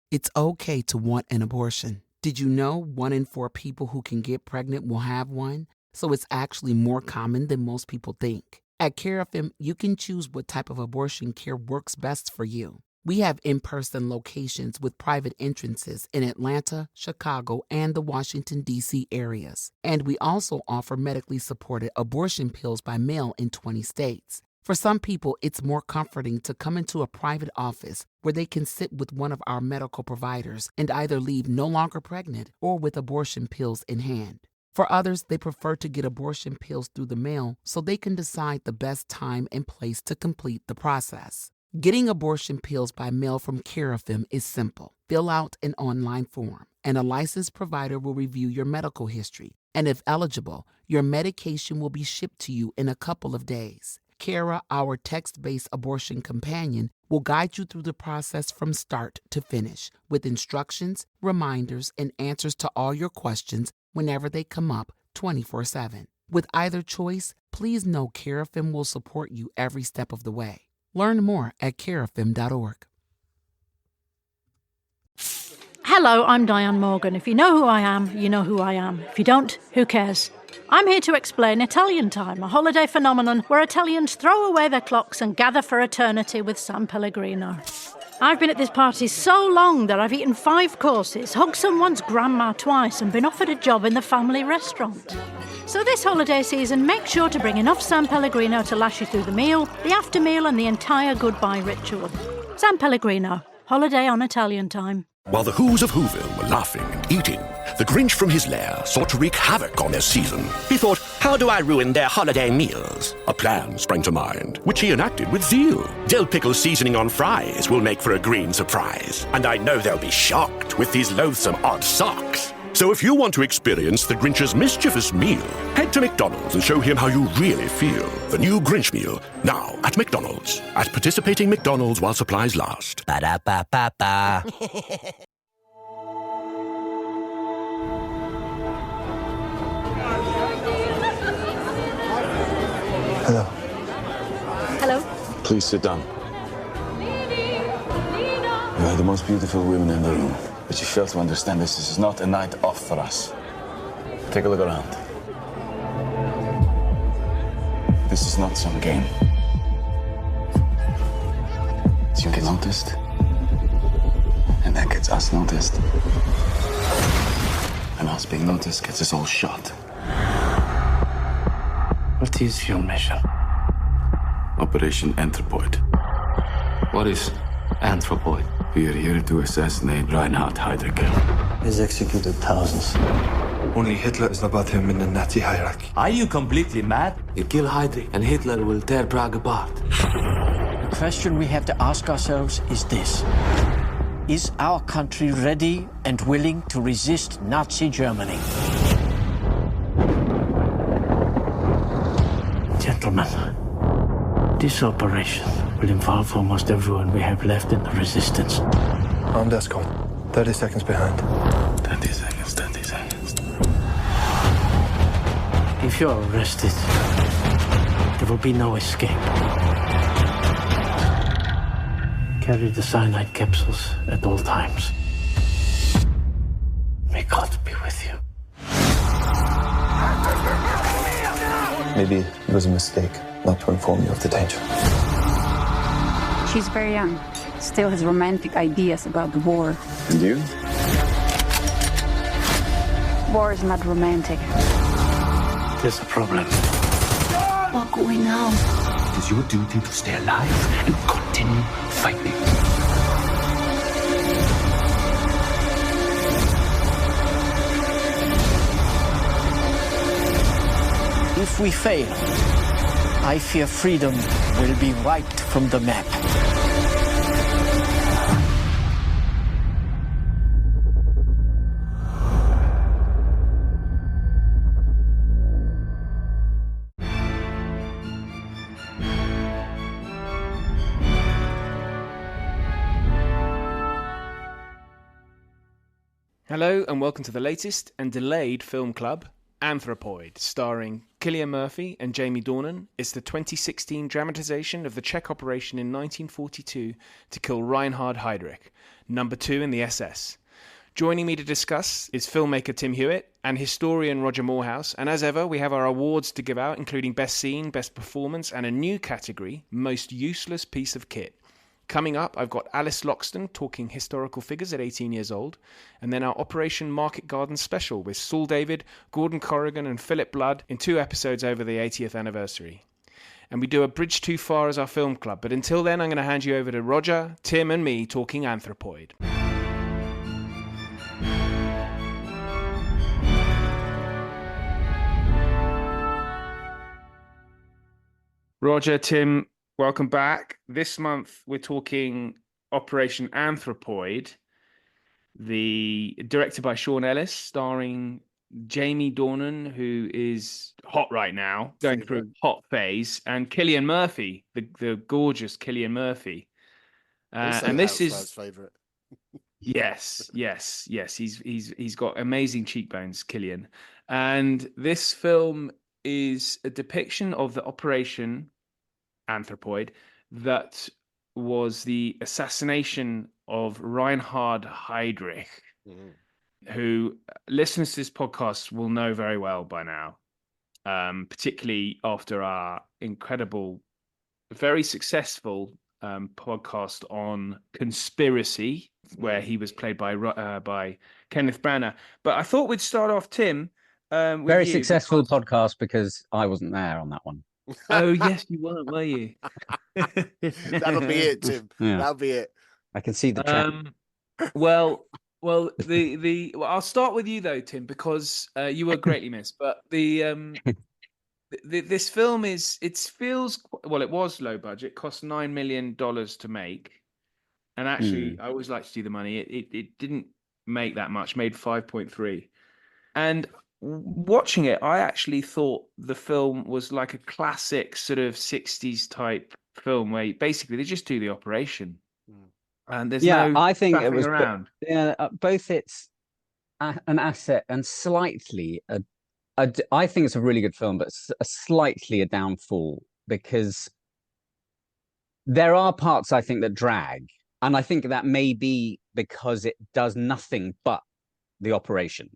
It's okay to want an abortion. Did you know 1 in 4 people who can get pregnant will have one? So it's actually more common than most people think. At Care FM, you can choose what type of abortion care works best for you. We have in-person locations with private entrances in Atlanta, Chicago, and the Washington, D.C. areas. And we also offer medically supported abortion pills by mail in 20 states. For some people, it's more comforting to come into a private office where they can sit with one of our medical providers and either leave no longer pregnant or with abortion pills in hand. For others, they prefer to get abortion pills through the mail so they can decide the best time and place to complete the process. Getting abortion pills by mail from Care FM is simple. Fill out an online form, and a licensed provider will review your medical history. And if eligible, your medication will be shipped to you in a couple of days. Kara, our text-based abortion companion, will guide you through the process from start to finish with instructions, reminders, and answers to all your questions whenever they come up 24/7. With either choice, please know Care FM will support you every step of the way. Learn more at carefm.org. Hello, I'm Diane Morgan. If you know who I am, you know who I am. If you don't, who cares? I'm here to explain Italian Time, a holiday phenomenon where Italians throw away their clocks and gather for eternity with San Pellegrino. I've been at this party so long that I've eaten 5 courses, hugged someone's grandma twice, and been offered a job in the family restaurant. So this holiday season, make sure to bring enough San Pellegrino to last you through the meal, the after meal, and the entire goodbye ritual. San Pellegrino, holiday on Italian Time. While the Who's of Whoville were laughing and eating, the Grinch from his lair sought to wreak havoc on their season. He thought, how do I ruin their holiday meals? A plan sprang to mind, which he enacted with zeal. Dill pickle seasoning on fries will make for a green surprise, and I know they'll be shocked with these loathsome odd socks. So if you want to experience the Grinch's mischievous meal, head to McDonald's and show him how you really feel. The new Grinch meal, now at McDonald's. At participating McDonald's while supplies last. Ba-da-ba-ba-ba. Hello. Hello. Please sit down. You are the most beautiful women in the room, but you fail to understand this is not a night off for us. Take a look around. This is not some game. You get noticed, and that gets us noticed. And us being noticed gets us all shot. What is your mission? Operation Anthropoid. What is Anthropoid? We are here to assassinate Reinhard Heydrich. He's executed thousands. Only Hitler is above him in the Nazi hierarchy. Are you completely mad? You kill Heydrich and Hitler will tear Prague apart. The question we have to ask ourselves is this. Is our country ready and willing to resist Nazi Germany? Gentlemen, this operation will involve almost everyone we have left in the resistance. On Descom. 30 seconds behind. 30 seconds, 30 seconds. If you're arrested, there will be no escape. Carry the cyanide capsules at all times. May God be with you. Maybe it was a mistake not to inform you of the danger. She's very young. Still has romantic ideas about the war. And you? War is not romantic. There's a problem. What going on? It is your duty to stay alive and continue fighting. If we fail, I fear freedom will be wiped from the map. Hello and welcome to the latest and delayed film club. Anthropoid, starring Cillian Murphy and Jamie Dornan, is the 2016 dramatisation of the Czech operation in 1942 to kill Reinhard Heydrich, number 2 in the SS. Joining me to discuss is filmmaker Tim Hewitt and historian Roger Morehouse, and as ever, we have our awards to give out, including Best Scene, Best Performance, and a new category, Most Useless Piece of Kit. Coming up, I've got Alice Loxton talking historical figures at 18 years old, and then our Operation Market Garden special with Saul David, Gordon Corrigan, and Philip Blood in 2 episodes over the 80th anniversary. And we do A Bridge Too Far as our film club, but until then, I'm going to hand you over to Roger, Tim, and me talking Anthropoid. Roger, Tim, welcome back. This month we're talking Operation Anthropoid, directed by Sean Ellis, starring Jamie Dornan, who is hot right now, going through a hot phase, and Cillian Murphy, the gorgeous Cillian Murphy. And this is favorite. yes. He's got amazing cheekbones, Cillian. And this film is a depiction of the Operation Anthropoid that was the assassination of Reinhard Heydrich, who listeners to this podcast will know very well by now, particularly after our incredible, very successful podcast on conspiracy, where he was played by Kenneth Branagh. But I thought we'd start off, Tim. Very successful podcast because I wasn't there on that one. Oh yes, you weren't, were you? That'll be it, Tim. Yeah. That'll be it. I can see the trend. Well, I'll start with you though, Tim, because you were greatly missed. But this film it was low budget, cost $9 million to make, and actually, I always like to see the money. It didn't make that much, made 5.3, and watching it, I actually thought the film was like a classic sort of 60s type film where basically they just do the operation. And there's I think it was around. Both it's an asset and slightly I think it's a really good film, but slightly a downfall because there are parts I think that drag, and I think that may be because it does nothing but the operation.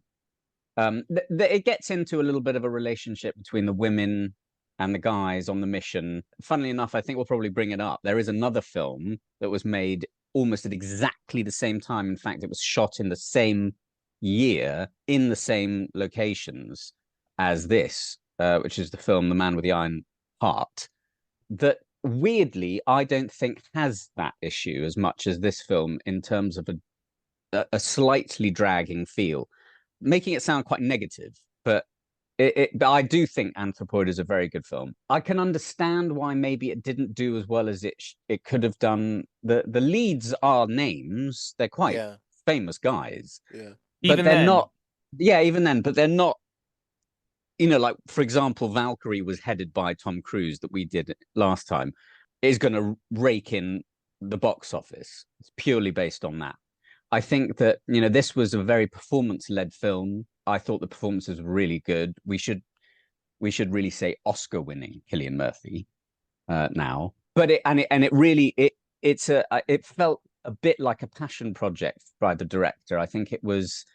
It gets into a little bit of a relationship between the women and the guys on the mission. Funnily enough, I think we'll probably bring it up. There is another film that was made almost at exactly the same time. In fact, it was shot in the same year, in the same locations as this, which is the film The Man with the Iron Heart, that weirdly, I don't think has that issue as much as this film in terms of a slightly dragging feel. Making it sound quite negative, but but I do think Anthropoid is a very good film. I can understand why maybe it didn't do as well as it could have done. The leads are names; they're quite famous guys. Yeah, but they're not. Yeah, even then, but they're not. You know, like for example, Valkyrie was headed by Tom Cruise that we did last time. Is going to rake in the box office. It's purely based on that. I think that, this was a very performance-led film. I thought the performances were really good. We should really say Oscar-winning Cillian Murphy now. But it felt a bit like a passion project by the director. I think it was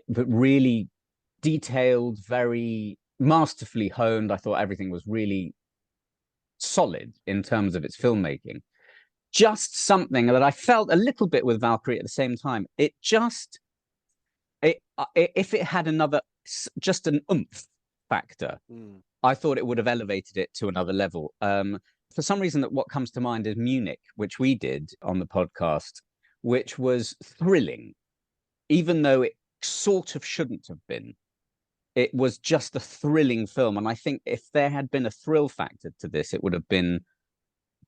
really detailed, very masterfully honed. I thought everything was really solid in terms of its filmmaking. Just something that I felt a little bit with Valkyrie at the same time. If it had just an oomph factor, I thought it would have elevated it to another level. For some reason, what comes to mind is Munich, which we did on the podcast, which was thrilling, even though it sort of shouldn't have been. It was just a thrilling film. And I think if there had been a thrill factor to this, it would have been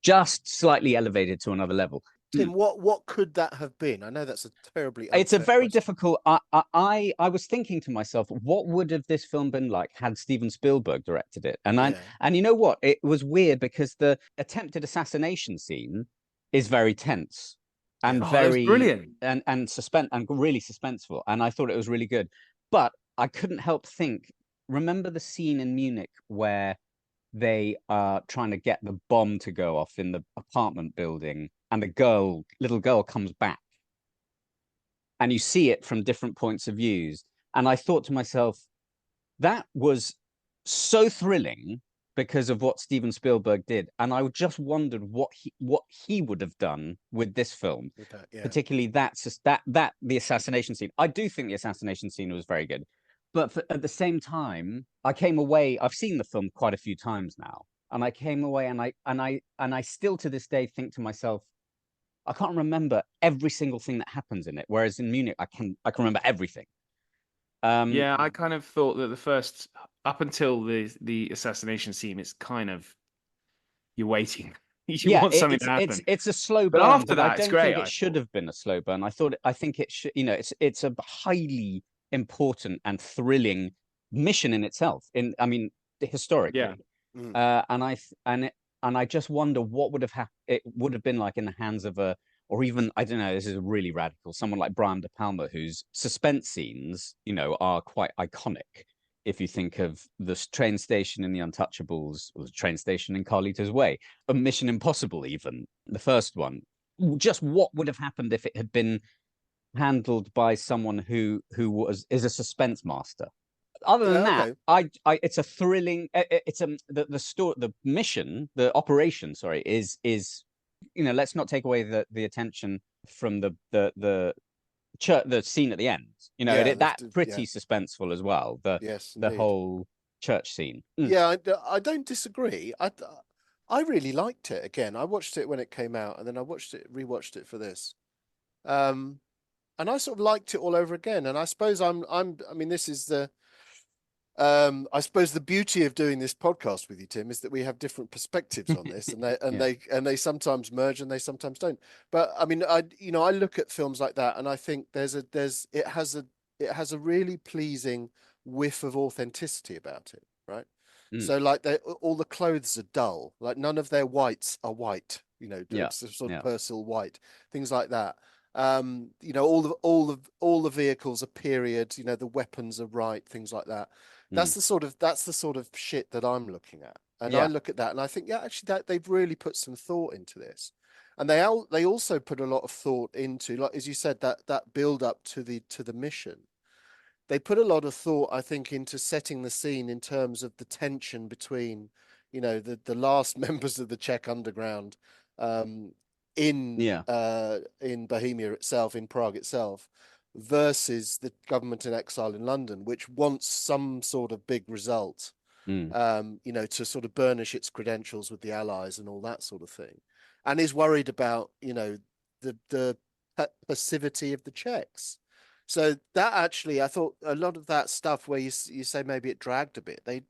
just slightly elevated to another level. Tim, what could that have been? I know that's a terribly it's a very difficult. I was thinking to myself, what would have this film been like had Steven Spielberg directed it? And you know what? It was weird because the attempted assassination scene is very tense and very brilliant and really suspenseful. And I thought it was really good, but I couldn't help think remember the scene in Munich where they are trying to get the bomb to go off in the apartment building, and the little girl comes back, and you see it from different points of views. And I thought to myself, that was so thrilling because of what Steven Spielberg did, and I just wondered what he would have done with this film, particularly that the assassination scene. I do think the assassination scene was very good, but at the same time, I came away. I've seen the film quite a few times now, and I came away, and I still to this day think to myself, I can't remember every single thing that happens in it, whereas in Munich, I can remember everything. Yeah, I kind of thought that the first, up until the assassination scene, it's kind of, you're waiting. You want something to happen. It's a slow burn, but after but that, I don't it's great. think it should have been a slow burn. I think it should. It's a highly important and thrilling mission in itself. Historically. Yeah. And I just wonder what it would have been like in the hands of or even, I don't know, this is really radical, someone like Brian De Palma, whose suspense scenes, are quite iconic. If you think of the train station in The Untouchables, or the train station in Carlito's Way, or Mission Impossible, even the first one, just what would have happened if it had been handled by someone who is a suspense master. Other than that, it's a thrilling. The story, the mission, the operation. Sorry, is let's not take away the attention from the church, the scene at the end. That's pretty suspenseful as well. The whole church scene. Yeah, I don't disagree. I really liked it. Again, I watched it when it came out, and then I rewatched it for this. And I sort of liked it all over again. And I suppose this is the. I suppose the beauty of doing this podcast with you, Tim, is that we have different perspectives on this, and they sometimes merge and they sometimes don't. But I look at films like that, and I think it has a really pleasing whiff of authenticity about it, right? So like all the clothes are dull, like none of their whites are white, sort of Persil white, things like that. All the vehicles are period, the weapons are right, things like that. That's the sort of shit that I'm looking at, and I look at that and I think, actually, that they've really put some thought into this, and they also put a lot of thought into, like as you said, that build up to the mission. They put a lot of thought, I think, into setting the scene in terms of the tension between, the last members of the Czech underground, in Bohemia itself, in Prague itself, versus the government in exile in London, which wants some sort of big result, to sort of burnish its credentials with the Allies and all that sort of thing, and is worried about, the passivity of the Czechs. So that actually, I thought a lot of that stuff where you say maybe it dragged a bit, they,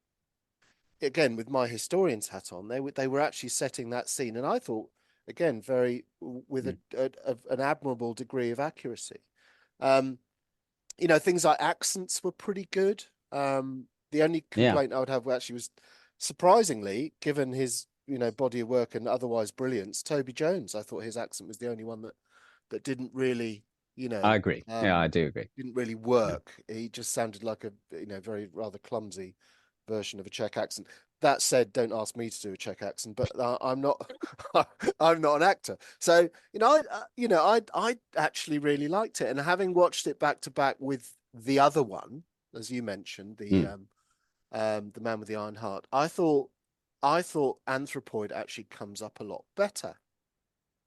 again, with my historian's hat on, they were actually setting that scene, and I thought, again, with an admirable degree of accuracy. Things like accents were pretty good. The only complaint I would have actually was, surprisingly, given his body of work and otherwise brilliance, Toby Jones. I thought his accent was the only one that didn't really, I agree. I do agree. Didn't really work. Yeah. He just sounded like a very rather clumsy version of a Czech accent. That said, don't ask me to do a Czech accent, but I'm not an actor. So, I actually really liked it. And having watched it back to back with the other one, as you mentioned, the Man with the Iron Heart, I thought Anthropoid actually comes up a lot better.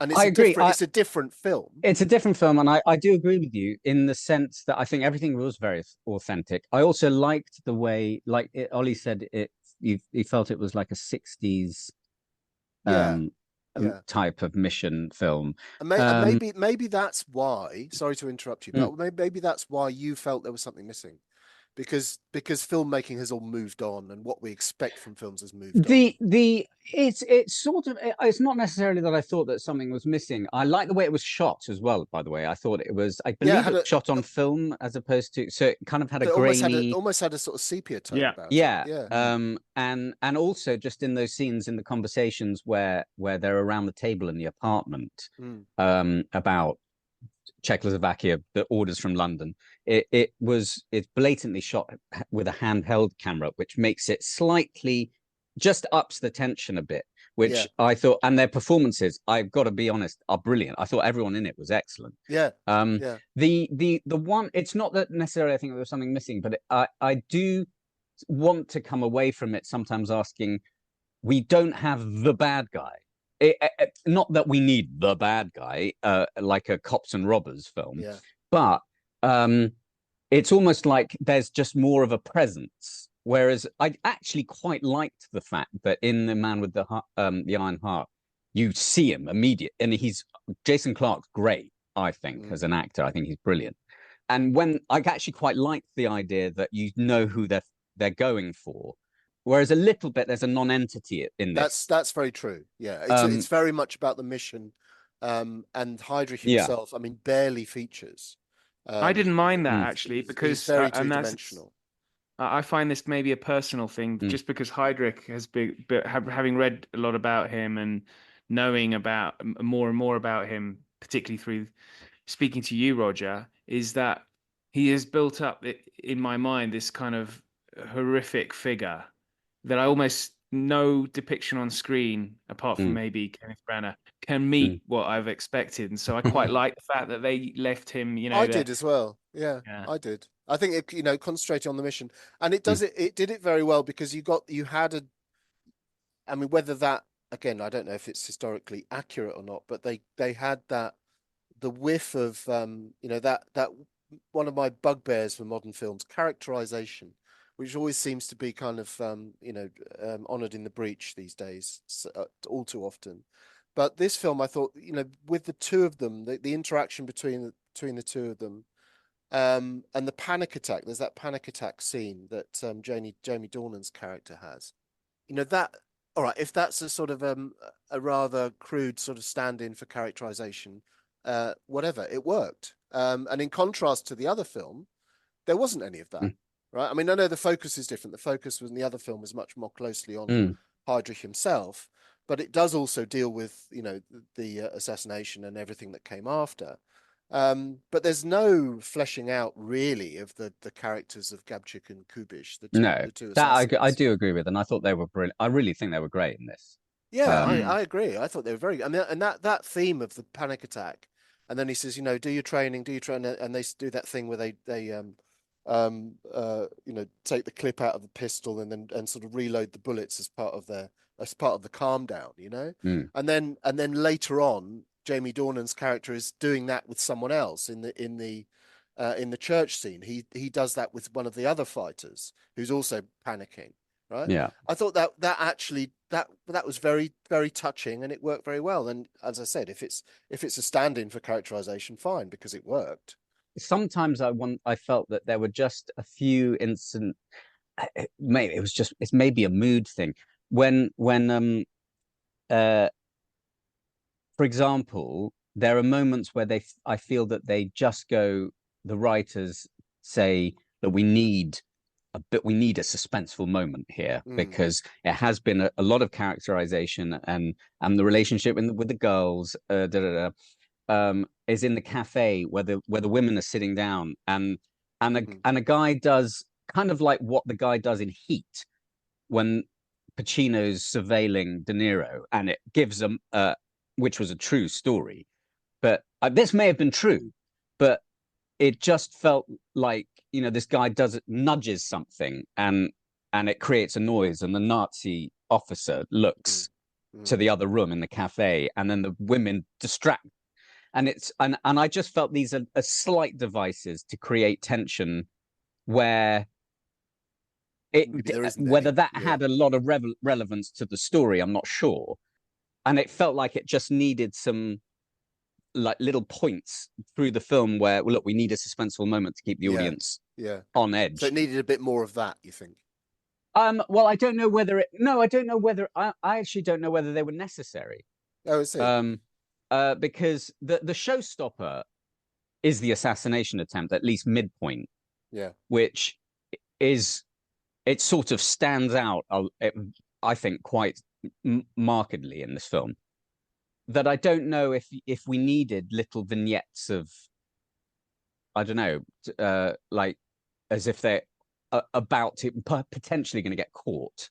And I agree. It's a different film. It's a different film, and I do agree with you in the sense that I think everything was very authentic. I also liked the way, like Ollie said, you felt it was like a 60s type of mission film. And maybe that's why, sorry to interrupt you, but maybe that's why you felt there was something missing. Because filmmaking has all moved on, and what we expect from films has moved on. It's not necessarily that I thought that something was missing. I like the way it was shot as well. By the way, I thought it was. I believe it was shot on film as opposed to. So it kind of had a grainy. Almost had a sort of sepia tone about it. Yeah. And also just in those scenes in the conversations where they're around the table in the apartment, about Czechoslovakia, the orders from London. It's blatantly shot with a handheld camera, which makes it slightly, just ups the tension a bit, which I thought, and their performances, I've got to be honest, are brilliant. I thought everyone in it was excellent. Yeah. The one, it's not that necessarily I think there was something missing, but I do want to come away from it sometimes asking, we don't have the bad guy. Not that we need the bad guy, like a cops and robbers film, but it's almost like there's just more of a presence. Whereas I actually quite liked the fact that in The Man with the Iron Heart, you see him immediately, and Jason Clarke's great, I think, as an actor. I think he's brilliant. And when I actually quite liked the idea that you know who they're going for. Whereas a little bit, there's a non-entity in this. That's very true. Yeah, it's very much about the mission, and Heydrich himself. I mean, barely features. I didn't mind that actually, because he's very two-dimensional. I find this maybe a personal thing, just because Heydrich has been, having read a lot about him and knowing about more and more about him, particularly through speaking to you, Roger, is that he has built up in my mind this kind of horrific figure that I almost no depiction on screen, apart from maybe Kenneth Branagh, can meet what I've expected. And so I quite like the fact that they left him, I did as well. Yeah, I did. I think it, concentrating on the mission, and it does it did it very well, because you had I mean, whether that, again, I don't know if it's historically accurate or not, but they had the whiff of, that one of my bugbears for modern films, characterization, which always seems to be kind of, honoured in the breach these days, all too often. But this film, I thought, with the two of them, the interaction between the two of them, and the panic attack. There's that panic attack scene that Jamie Dornan's character has. That, all right, if that's a sort of a rather crude sort of stand-in for characterization, whatever, it worked. And in contrast to the other film, there wasn't any of that. Right. I mean, I know the focus is different. The focus in the other film was much more closely on Heydrich himself, but it does also deal with, the assassination and everything that came after. But there's no fleshing out really of the characters of Gabčík and Kubiš. The two that I do agree with, and I thought they were brilliant. I really think they were great in this. Yeah, I agree. I thought they were very good. I mean, and that theme of the panic attack, and then he says, do your training, and they do that thing where they take the clip out of the pistol and sort of reload the bullets as part of the calm down, and then later on, Jamie Dornan's character is doing that with someone else in the church scene. He does that with one of the other fighters who's also panicking, right? Yeah, I thought that actually that was very, very touching, and it worked very well. And as I said, if it's a stand-in for characterization, fine, because it worked. Sometimes I felt that there were just a few incidents. Maybe it's maybe a mood thing when for example, there are moments where I feel that they just the writers say that we need a suspenseful moment here, because it has been a lot of characterization and the relationship with the girls, is in the cafe where the women are sitting down, and a guy does kind of like what the guy does in Heat when Pacino's surveilling De Niro, and it gives them which was a true story, but this may have been true, but it just felt like this guy nudges something, and it creates a noise, and the Nazi officer looks to the other room in the cafe, and then the women distract. And I just felt these are slight devices to create tension, where whether that had a lot of relevance to the story, I'm not sure. And it felt like it just needed some like little points through the film where, well, look, we need a suspenseful moment to keep the audience on edge. So it needed a bit more of that, you think? Well, I don't know whether I actually don't know whether they were necessary. Oh, I see. Because the showstopper is the assassination attempt, at least midpoint. Yeah. Which it sort of stands out, I think, quite markedly in this film. That I don't know if we needed little vignettes of I don't know, like as if they're about to potentially going to get caught.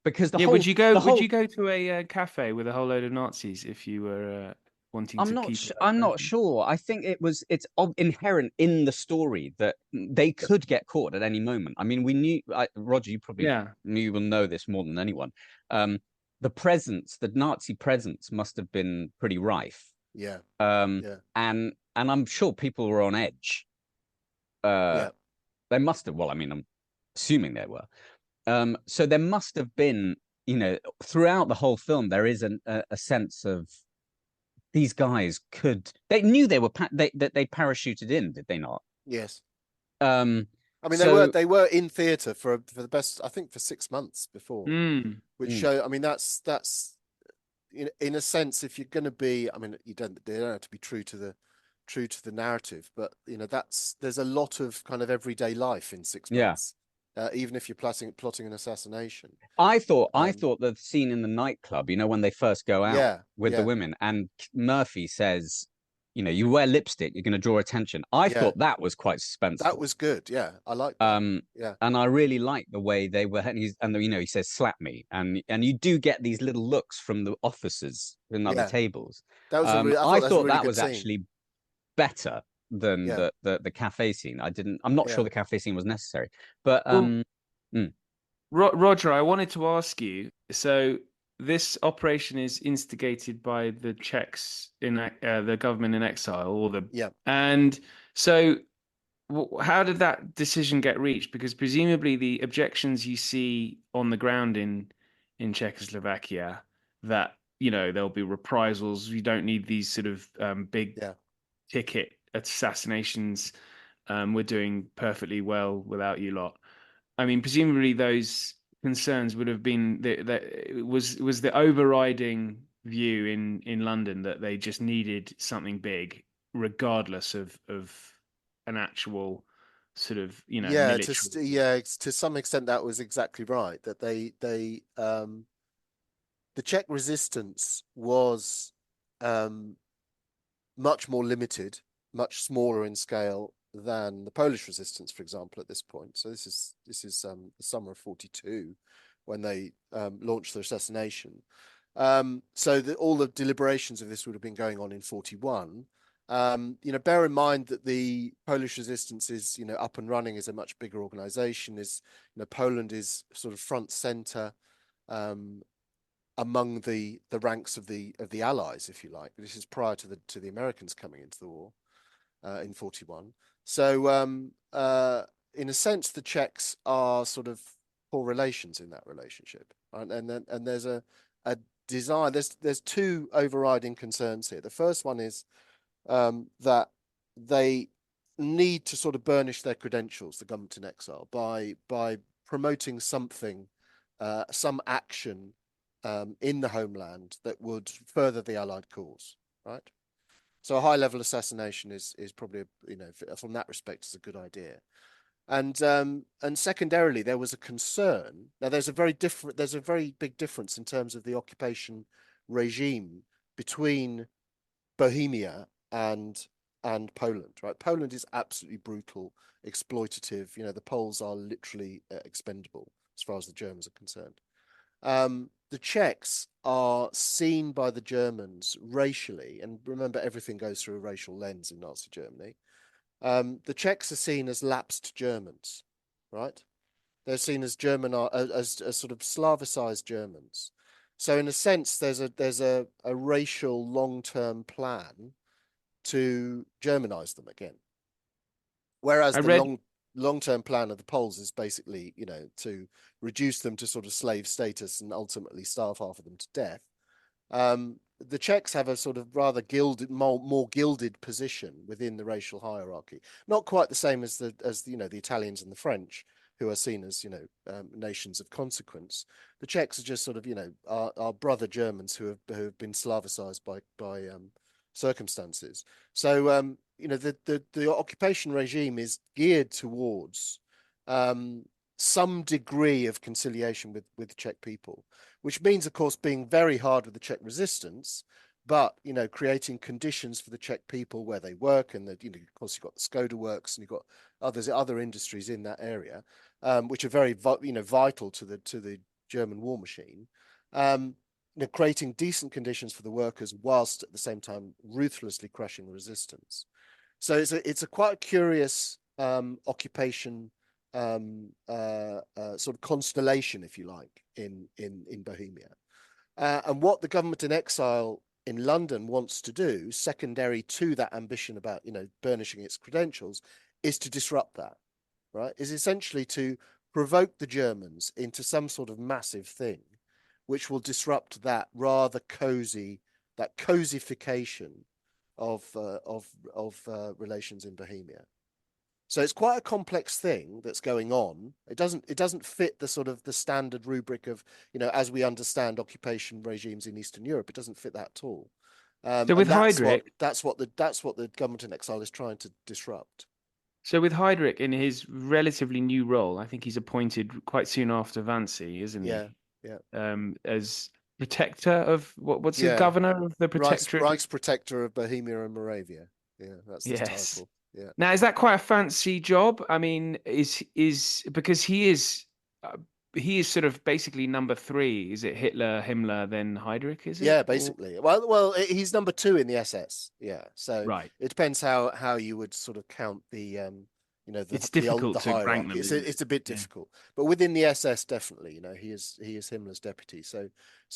Because the whole would you go? the Would whole, you go to a cafe with a whole load of Nazis if you were wanting to keep? I'm not sure. I think it's inherent in the story that they could get caught at any moment. I mean, we knew, Roger, you probably you will know this more than anyone. The Nazi presence must have been pretty rife. Yeah. And I'm sure people were on edge. They must have. Well, I mean, I'm assuming they were. So there must have been, you know, throughout the whole film, there is a sense of these guys they knew they were that they parachuted in, did they not? Yes. I mean, so, they were in theatre for the best, I think, for 6 months before, which show. I mean, that's in a sense, if you're going to be, I mean, they don't have to be true to the narrative, but you know, there's a lot of kind of everyday life in 6 months. Even if you're plotting an assassination. I thought the scene in the nightclub, you know, when they first go out with the women, and Murphy says, you know, you wear lipstick, you're going to draw attention. I thought that was quite suspenseful. That was good. Yeah, I like that. And I really liked the way they were. And you know, he says, "Slap me," and you do get these little looks from the officers in other tables. That was I thought that was actually better than the cafe scene. I'm not sure the cafe scene was necessary, but Roger, I wanted to ask you, so this operation is instigated by the Czechs in the government in exile, and so how did that decision get reached? Because presumably the objections you see on the ground in Czechoslovakia, that, you know, there'll be reprisals, you don't need these sort of big ticket assassinations, we're doing perfectly well without you lot. I mean, presumably those concerns would have been was the overriding view in London that they just needed something big, regardless of an actual sort of, you know, military. To some extent that was exactly right. That the Czech resistance was much more limited, much smaller in scale than the Polish resistance, for example, at this point. So this is the summer of 42 when they launched their assassination. So all the deliberations of this would have been going on in 41. You know, bear in mind that the Polish resistance is, you know, up and running, is a much bigger organization. Is, you know, Poland is sort of front center among the ranks of the Allies, if you like. This is prior to the Americans coming into the war in 41. So in a sense, the Czechs are sort of poor relations in that relationship, right? And there's a desire. There's two overriding concerns here. The first one is that they need to sort of burnish their credentials, the government in exile, by promoting something, some action in the homeland that would further the Allied cause, right? So a high-level assassination is probably, you know, from that respect, is a good idea. And secondarily, there was a concern. Now, there's a very big difference in terms of the occupation regime between Bohemia and Poland, right? Poland is absolutely brutal, exploitative. You know, the Poles are literally expendable as far as the Germans are concerned. The Czechs are seen by the Germans racially, and remember, everything goes through a racial lens in Nazi Germany. The Czechs are seen as lapsed Germans, right? They're seen as as sort of Slavicized Germans. So in a sense, there's a racial long-term plan to Germanize them again. Whereas the long-term plan of the Poles is basically, you know, to reduce them to sort of slave status and ultimately starve half of them to death. The Czechs have a sort of rather gilded, more gilded position within the racial hierarchy. Not quite the same as you know, the Italians and the French, who are seen as, you know, nations of consequence. The Czechs are just sort of, you know, our brother Germans who have been Slavicized by circumstances. So you know, the occupation regime is geared towards some degree of conciliation with the Czech people, which means, of course, being very hard with the Czech resistance, but creating conditions for the Czech people where they work, and of course you've got the Skoda works, and you've got other industries in that area, which are very vital to the German war machine. Creating decent conditions for the workers whilst at the same time ruthlessly crushing the resistance. So it's a quite curious occupation, sort of constellation, if you like, in Bohemia. And what the government in exile in London wants to do, secondary to that ambition about burnishing its credentials, is to disrupt that, right? Is essentially to provoke the Germans into some sort of massive thing, which will disrupt that rather cozy, that cozification of relations in Bohemia. So it's quite a complex thing that's going on. It doesn't fit the sort of the standard rubric of as we understand occupation regimes in Eastern Europe. It doesn't fit that at all. So with Heydrich, that's what the government in exile is trying to disrupt. So with Heydrich in his relatively new role, I think he's appointed quite soon after Wannsee, isn't he? Yeah. As protector of what's the governor of the protectorate? Reichsprotector of Bohemia and Moravia. Yeah, that's the title. Yeah. Now, is that quite a fancy job? I mean, is because he is sort of basically number 3. Is it Hitler, Himmler, then Heydrich? Is it? Yeah, basically. Well, he's number 2 in the SS. Yeah. So right. It depends how you would sort of count the it's difficult to rank them. It's a bit difficult, but within the SS, definitely, he is Himmler's deputy. So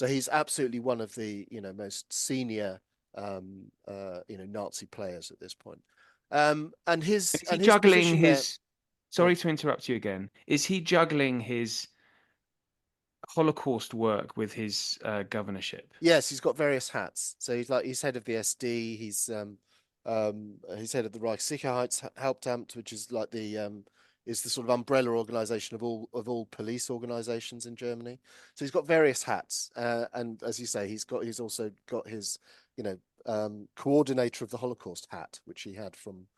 he's absolutely one of the most senior Nazi players at this point. And his juggling his. Sorry to interrupt you again. Is he juggling his Holocaust work with his governorship? Yes, he's got various hats. So he's head of the SD. He's head of the Reichssicherheitshauptamt, which is like is the sort of umbrella organization of all police organizations in Germany. So he's got various hats, and as you say, he's also got his coordinator of the Holocaust hat, which he had from.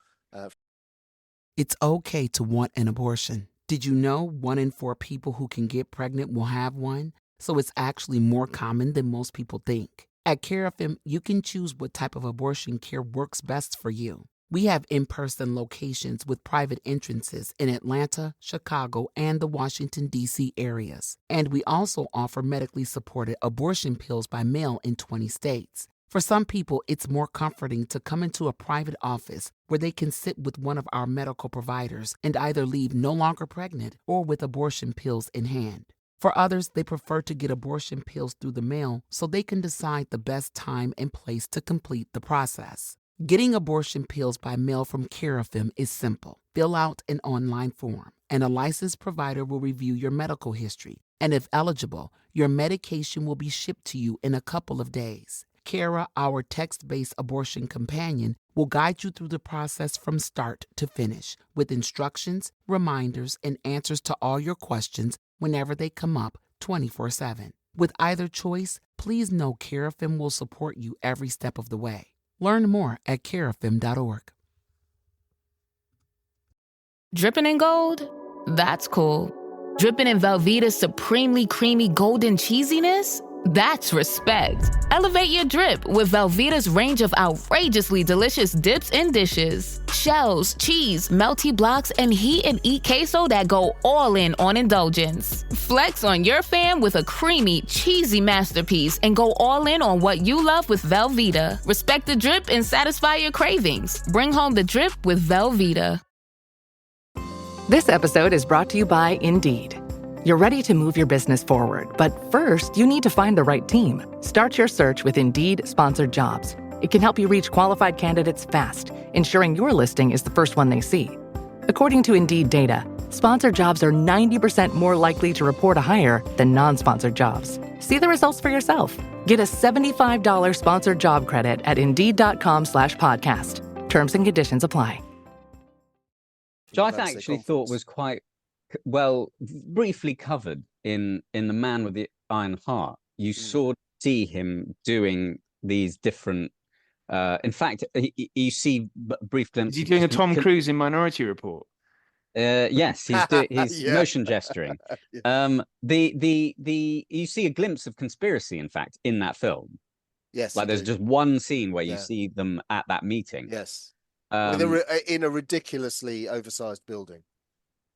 It's okay to want an abortion. Did you know 1 in 4 people who can get pregnant will have one? So it's actually more common than most people think. At CareFM, you can choose what type of abortion care works best for you. We have in-person locations with private entrances in Atlanta, Chicago, and the Washington, D.C. areas. And we also offer medically supported abortion pills by mail in 20 states. For some people, it's more comforting to come into a private office where they can sit with one of our medical providers and either leave no longer pregnant or with abortion pills in hand. For others, they prefer to get abortion pills through the mail so they can decide the best time and place to complete the process. Getting abortion pills by mail from CareFM is simple. Fill out an online form, and a licensed provider will review your medical history. And if eligible, your medication will be shipped to you in a couple of days. Kara, our text-based abortion companion, will guide you through the process from start to finish with instructions, reminders, and answers to all your questions whenever they come up 24/7. With either choice, please know CareFM will support you every step of the way. Learn more at carefm.org. Dripping in gold? That's cool. Dripping in Velveeta's supremely creamy golden cheesiness? That's respect. Elevate your drip with Velveeta's range of outrageously delicious dips and dishes. Shells, cheese, melty blocks, and heat and eat queso that go all in on indulgence. Flex on your fam with a creamy, cheesy masterpiece and go all in on what you love with Velveeta. Respect the drip and satisfy your cravings. Bring home the drip with Velveeta. This episode is brought to you by Indeed. You're ready to move your business forward, but first, you need to find the right team. Start your search with Indeed-sponsored jobs. It can help you reach qualified candidates fast, ensuring your listing is the first one they see. According to Indeed data, sponsored jobs are 90% more likely to report a hire than non-sponsored jobs. See the results for yourself. Get a $75 sponsored job credit at Indeed.com/podcast. Terms and conditions apply. Which I actually thought was quite well briefly covered in The Man with the Iron Heart. You sort of see him doing these different in fact you see brief glimpses. Is he doing a Tom Cruise in Minority Report? Yes, he's motion gesturing. You see a glimpse of conspiracy, in fact, in that film. Yes, Like you there's do. just one scene where you Yeah. see them at that meeting. Yes. Um, In a ridiculously oversized building.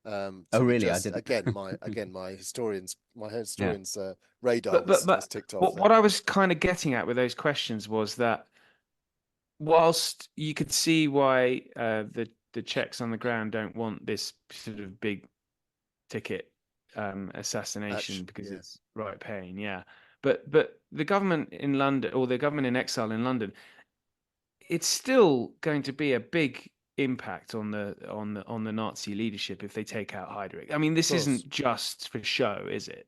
Oh, So it really? I just didn't. my historian's Yeah. radar was ticked off there. What I was kind of getting at with those questions was that whilst you could see why the Czechs on the ground don't want this sort of big ticket assassination because it's right pain, but the government in London, or the government in exile in London, it's still going to be a big impact on the Nazi leadership if they take out Heydrich. I mean, this isn't just for show, is it?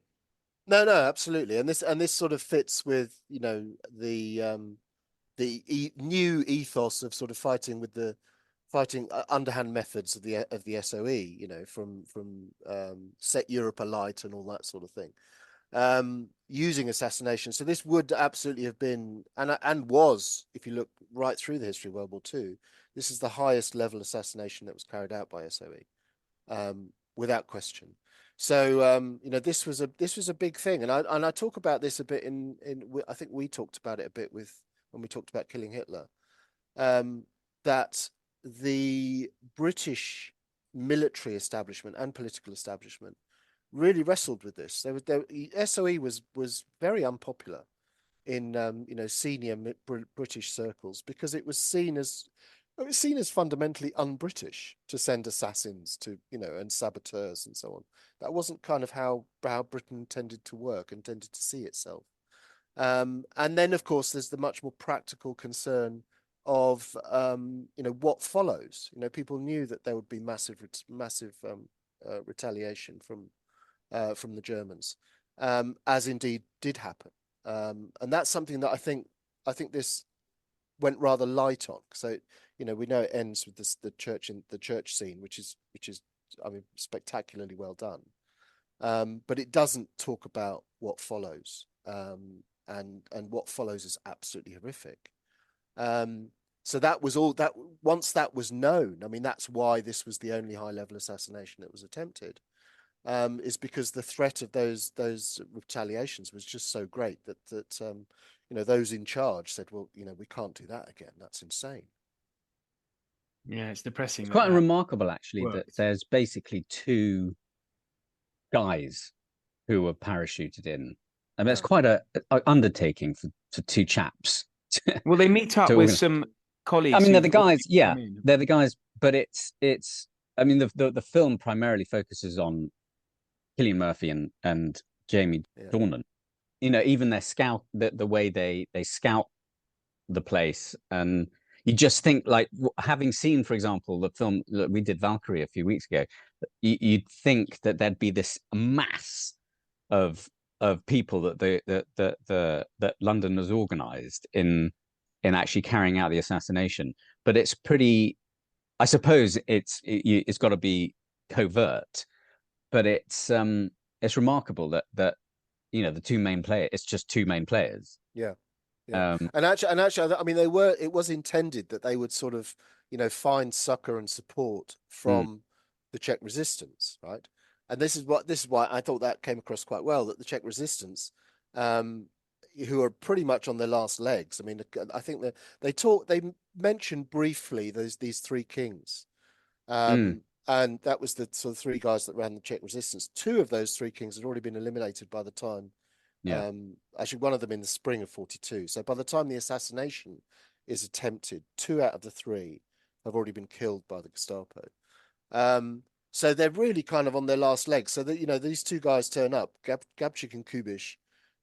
No, absolutely, and this sort of fits with the new ethos of sort of fighting underhand methods of the SOE, from set Europe alight and all that sort of thing, using assassination. So this would absolutely have been and was, if you look right through the history of World War II, this is the highest level assassination that was carried out by SOE, without question. So this was a big thing, and I talk about this a bit in I think we talked about it a bit when we talked about killing Hitler, that the British military establishment and political establishment really wrestled with this. SOE was very unpopular in senior British circles because it was seen as fundamentally un-British to send assassins to and saboteurs and so on. That wasn't kind of how Britain tended to work and tended to see itself. And then, of course, there's the much more practical concern of what follows. People knew that there would be massive retaliation from the Germans, as indeed did happen. And that's something that I think this went rather light on. So we know it ends with the church scene, which is I mean, spectacularly well done. But it doesn't talk about what follows. And what follows is absolutely horrific. So that was all that once that was known. I mean, that's why this was the only high-level assassination that was attempted, is because the threat of those retaliations was just so great that those in charge said, well, we can't do that again. That's insane. Yeah, it's depressing. It's quite remarkable, actually, that there's basically two guys who were parachuted in. I mean, it's quite a undertaking for two chaps. Well, they meet up with some colleagues. I mean, they're the guys. Yeah, they're the guys. But it's. I mean, the film primarily focuses on Cillian Murphy and Jamie Dornan. Even their scout, the way they scout the place, and you just think, like, having seen, for example, the film we did Valkyrie a few weeks ago, you'd think that there'd be this mass of people that London has organized in actually carrying out the assassination. But it's pretty, I suppose it's got to be covert, but it's remarkable that the two main players, it's just two main players. Yeah. And actually, I mean, it was intended that they would sort of, find succor and support from the Czech resistance, right? And this is why I thought that came across quite well, that the Czech resistance, who are pretty much on their last legs. I mean, I think that they mentioned briefly these three kings, and that was the sort of three guys that ran the Czech resistance. Two of those three kings had already been eliminated by the time. Yeah. Actually, one of them in the spring of 42. So by the time the assassination is attempted, 2 out of the 3 have already been killed by the Gestapo. So they're really kind of on their last legs. So that these two guys turn up, Gabčík and Kubiš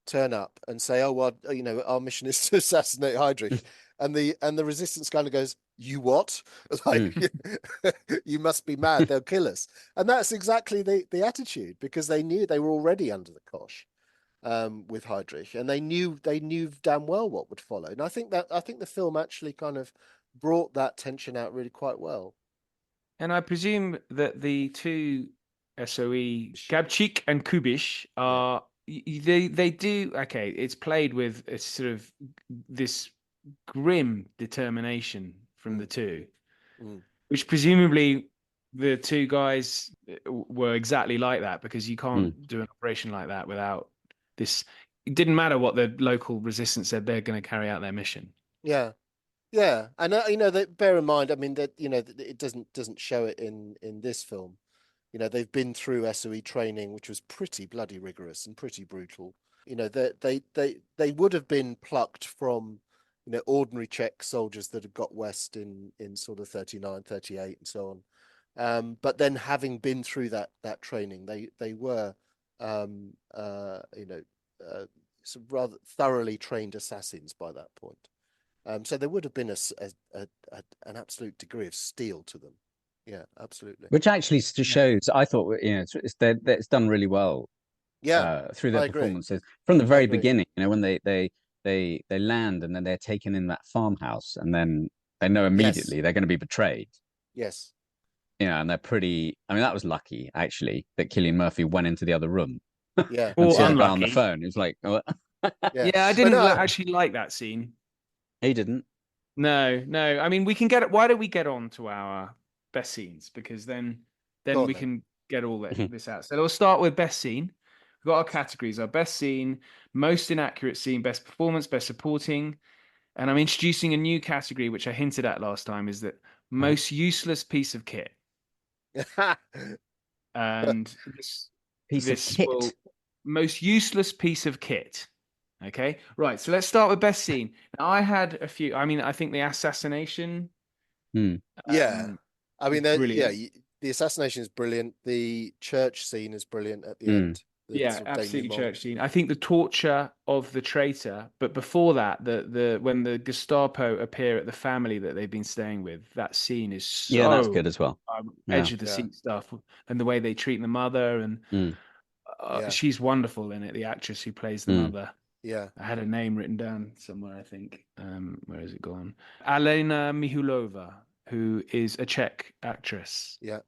turn up and say, "Oh well, our mission is to assassinate Heydrich," and the resistance kind of goes, "You what? Like, you must be mad. They'll kill us." And that's exactly the attitude, because they knew they were already under the cosh with Heydrich, and they knew damn well what would follow. And I think the film actually kind of brought that tension out really quite well. And I presume that the two SOE, Gabčík and Kubiš, are they do okay. It's played with a sort of this grim determination from the two, which presumably the two guys were exactly like that, because you can't do an operation like that without this it didn't matter what the local resistance said; they're going to carry out their mission. Yeah, yeah, and that bear in mind. I mean that it doesn't show it in this film. They've been through SOE training, which was pretty bloody rigorous and pretty brutal. They would have been plucked from ordinary Czech soldiers that had got west in sort of 39, 38 and so on. But then having been through that training, they were some rather thoroughly trained assassins by that point. So there would have been an absolute degree of steel to them. Yeah, absolutely. Which actually shows, I thought, it's done really well. Yeah, through their performances from the very beginning. When they land and then they're taken in that farmhouse, and then they know immediately they're going to be betrayed. Yes. And they're pretty. I mean, that was lucky actually that Cillian Murphy went into the other room. Yeah, and said about on the phone. It was like, oh. Yeah, I didn't actually like that scene. He didn't. No. I mean, we can get. Why don't we get on to our best scenes? Because then we can get all this out. So we'll start with best scene. We've got our categories: our best scene, most inaccurate scene, best performance, best supporting, and I'm introducing a new category which I hinted at last time: is that most useless piece of kit. And most useless piece of kit. Okay, right. So let's start with best scene. Now I had a few. I mean, I think the assassination. Yeah, I mean, brilliant. The assassination is brilliant. The church scene is brilliant at the end. Yeah, absolutely church scene. I think the torture of the traitor, but before that, when the Gestapo appear at the family that they've been staying with, that scene is so that's good as well. Edge of the seat stuff, and the way they treat the mother, and she's wonderful in it. The actress who plays the mother. Yeah, I had a name written down somewhere. I think. Where has it gone? Alena Mihulova, who is a Czech actress. Yeah.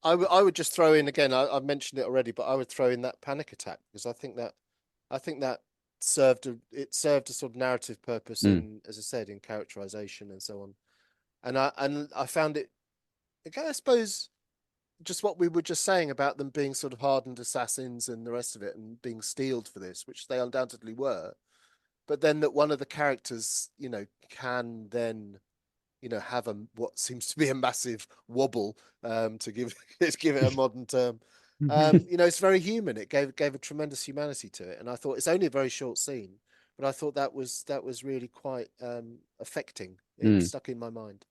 I would just throw in again. I've mentioned it already, but I would throw in that panic attack because I think that served a sort of narrative purpose in, as I said, in characterization and so on. And I found it. Again, I suppose, just what we were just saying about them being sort of hardened assassins and the rest of it, and being steeled for this, which they undoubtedly were. But then that one of the characters, can then. Have what seems to be a massive wobble, to give it a modern term. It's very human. It gave a tremendous humanity to it, and I thought it's only a very short scene, but I thought that was really quite affecting. It stuck in my mind.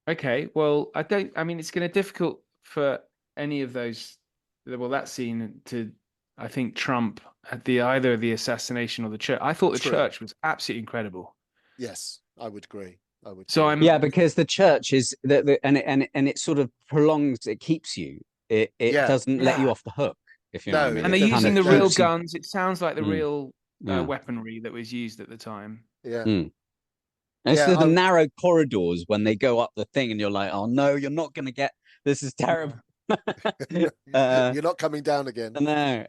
Okay, well, I mean, it's going to be difficult for any of those. Well, that scene to, I think, trump at either the assassination or the church. I thought the church was absolutely incredible. Yes, I would agree. So because the church is and it sort of prolongs. It keeps you. It doesn't let you off the hook. If you know what I mean. And they're using the real guns. It sounds like the real weaponry that was used at the time. Yeah. And it's the narrow corridors when they go up the thing, and you're like, oh no, you're not going to get. This is terrible. You're not coming down again. No.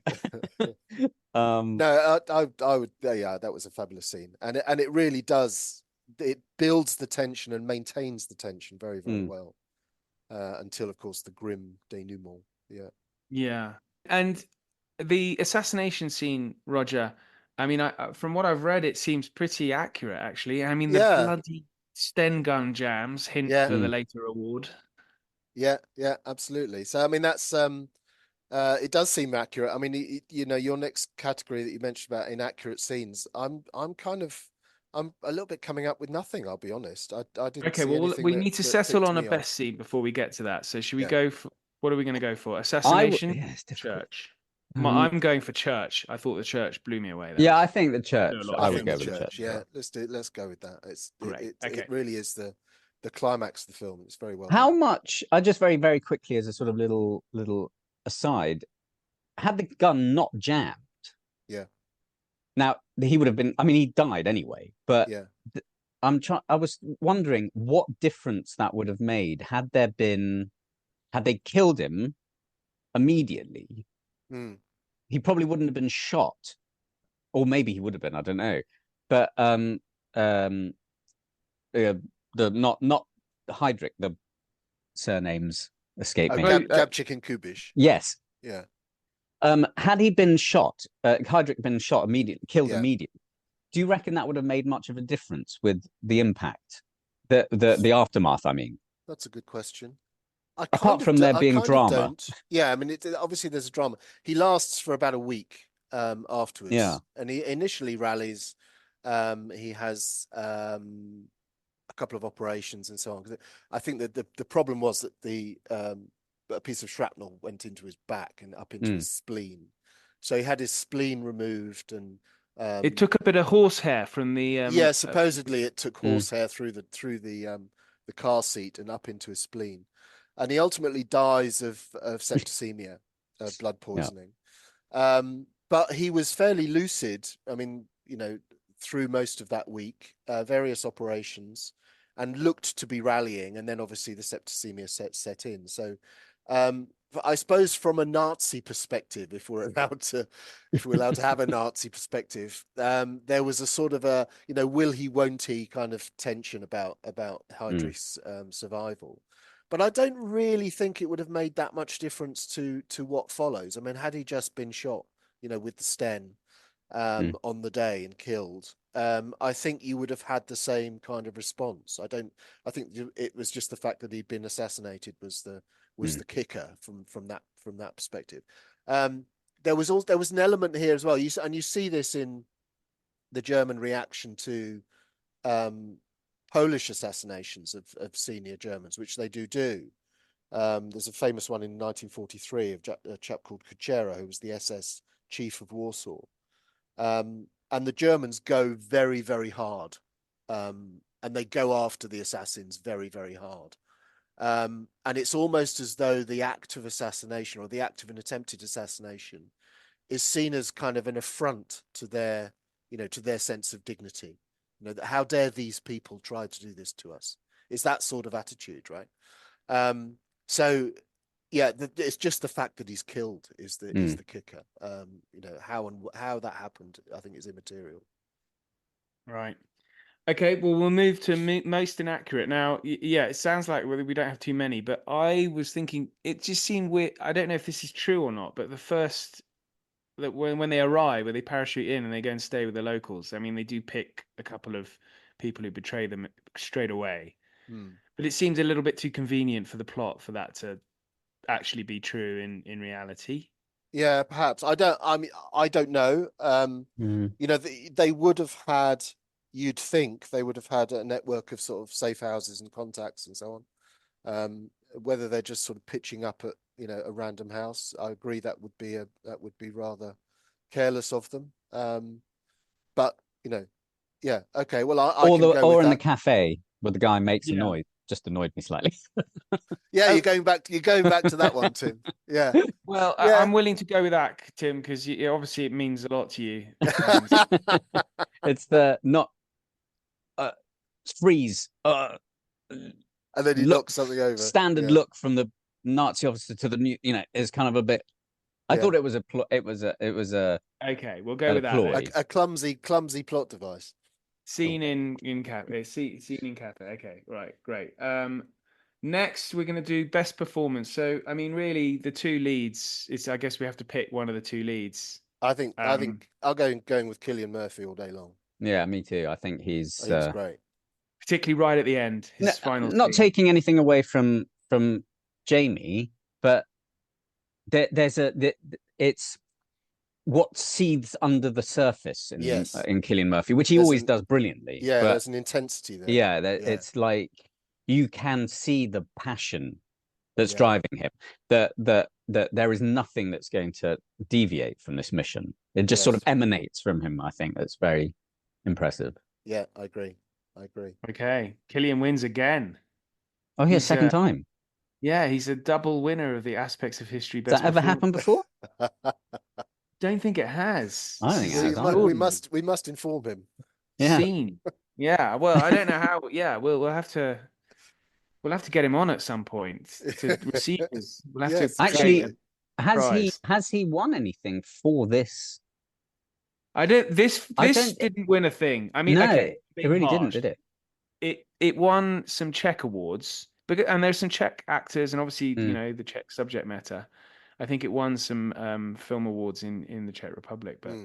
No, I would. Yeah, that was a fabulous scene, and it really does. It builds the tension and maintains the tension very, very well, until, of course, the grim denouement. Yeah, and the assassination scene, Roger. I mean, from what I've read, it seems pretty accurate, actually. I mean, the bloody Sten gun jams hint for the later award. Yeah, absolutely. So, I mean, that's it does seem accurate. I mean, your next category that you mentioned about inaccurate scenes, I'm a little bit coming up with nothing. I'll be honest. I didn't. Okay, well, we need to settle on a best scene before we get to that. So, should we go for? What are we going to go for? Assassination, church. I'm going for church. I thought the church blew me away. Yeah, I think the church. I would go with the church. Yeah, let's go with that. It really is the climax of the film. It's very well. How much? I just very, very quickly, as a sort of little aside, had the gun not jammed? Yeah. Now he would have been. I mean, he died anyway. But I was wondering what difference that would have made had they killed him immediately. He probably wouldn't have been shot, or maybe he would have been. I don't know. But not Heydrich. The surnames escape me. Gabchik and Kubish. Yes. Yeah. Had he been shot, Heydrich been shot immediately, killed Yeah. immediately, do you reckon that would have made much of a difference with the impact, the aftermath? I mean, That's a good question. apart from there being drama. Yeah, I mean, obviously there's a drama. He lasts for about a week afterwards. Yeah. And he initially rallies. He has a couple of operations and so on. 'Cause I think that the problem was that a piece of shrapnel went into his back and up into his spleen. So he had his spleen removed, and it took a bit of horsehair from the yeah, supposedly it took horsehair through the car seat and up into his spleen, and he ultimately dies of septicemia, blood poisoning. But he was fairly lucid. I mean, through most of that week, various operations, and looked to be rallying, and then obviously the septicemia set in. So I suppose from a Nazi perspective, if we're allowed to have a Nazi perspective, there was a sort of a will he, won't he kind of tension about Heydrich's survival. But I don't really think it would have made that much difference to what follows. I mean, had he just been shot, with the Sten on the day and killed, I think you would have had the same kind of response. I think it was just the fact that he'd been assassinated was the kicker from that perspective. There was an element here as well. You see this in the German reaction to Polish assassinations of senior Germans, which they do. There's a famous one in 1943 of a chap called Kuchera, who was the SS chief of Warsaw. And the Germans go very, very hard. And they go after the assassins very, very hard. And it's almost as though the act of assassination, or the act of an attempted assassination, is seen as kind of an affront to their sense of dignity. How dare these people try to do this to us? It's that sort of attitude, right? So yeah, it's just the fact that he's killed is the kicker. How that happened, I think, is immaterial. Right. Okay, well, we'll move to most inaccurate. Now, yeah, it sounds like we don't have too many, but I was thinking, it just seemed weird. I don't know if this is true or not, but the first, that when they arrive, where they parachute in and they go and stay with the locals, I mean, they do pick a couple of people who betray them straight away. But it seems a little bit too convenient for the plot for that to actually be true in reality. Yeah, perhaps. I don't know. They would have had... You'd think they would have had a network of sort of safe houses and contacts and so on. Whether they're just sort of pitching up at a random house, I agree that would be rather careless of them. But yeah, okay. Well, or in the cafe where the guy makes a noise just annoyed me slightly. Yeah, you're going back to that one, Tim. Yeah. Well, yeah. I'm willing to go with that, Tim, because obviously it means a lot to you. It's the not. Freeze. And then he knocks something over. Standard look from the Nazi officer to the new. Is kind of a bit. I thought it was a. It was a. Okay, we'll go with that. A clumsy plot device. Scene in cafe. Scene in cafe. Okay, right, great. Next, we're going to do best performance. So, I mean, really, the two leads. I guess we have to pick one of the two leads. I think I'll going with Cillian Murphy all day long. Yeah, me too. I think he's great. Particularly right at the end, his final. Not taking anything away from Jamie, but it's what seethes under the surface in Cillian Murphy, which he always does brilliantly. Yeah, there's an intensity there. Yeah, it's like you can see the passion that's driving him. That there is nothing that's going to deviate from this mission. It just sort of emanates from him. I think that's very impressive. Yeah, I agree. Okay, Cillian wins again. Oh, yeah, second time. Yeah, he's a double winner of the Aspects of History. Has that ever happened before? Don't think it has. I don't think it has. We must inform him. Yeah. Scene. Yeah. Well, I don't know how. Yeah, we'll have to get him on at some point to receive his. We'll have to actually. Has he won anything for this? I don't. This didn't win a thing. I mean, no, okay, it really didn't, did it? It won some Czech awards, and there's some Czech actors, and obviously the Czech subject matter. I think it won some film awards in the Czech Republic. But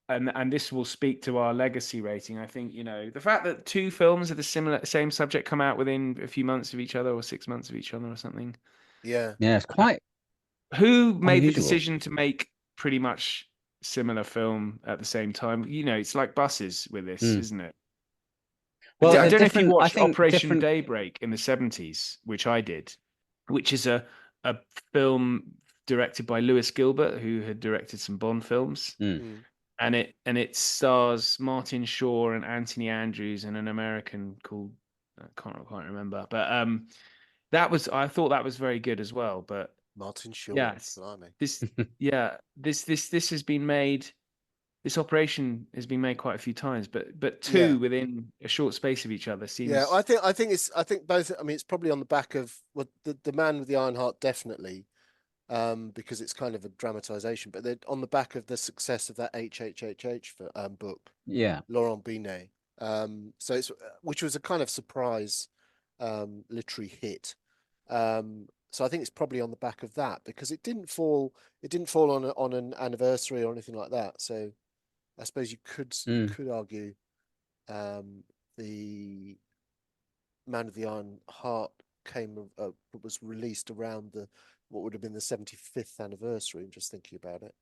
and this will speak to our legacy rating. I think, you know, the fact that 2 films of the same subject come out within a few months of each other, or 6 months of each other, or something. Yeah, it's quite. Who made unusual. the decision to make pretty much similar film at the same time? You know, it's like buses with this, isn't it? Well, I don't know if you watched Operation Daybreak in the 70s, which I did, which is a film directed by Lewis Gilbert, who had directed some Bond films. And it stars Martin Shaw and Anthony Andrews and an American called I can't remember, but I thought that was very good as well. But Martin Shaw, this has been made. This operation has been made quite a few times, but 2 within a short space of each other seems. Yeah, I think both. I mean, it's probably on the back of the Man with the Iron Heart, definitely. Because it's kind of a dramatization, but they're on the back of the success of that HHHH book, Laurent Binet. So it's which was a kind of surprise literary hit. So I think it's probably on the back of that, because it didn't fall on an anniversary or anything like that. So I suppose you could argue the Man with the Iron Heart was released around what would have been the 75th anniversary. I'm just thinking about it.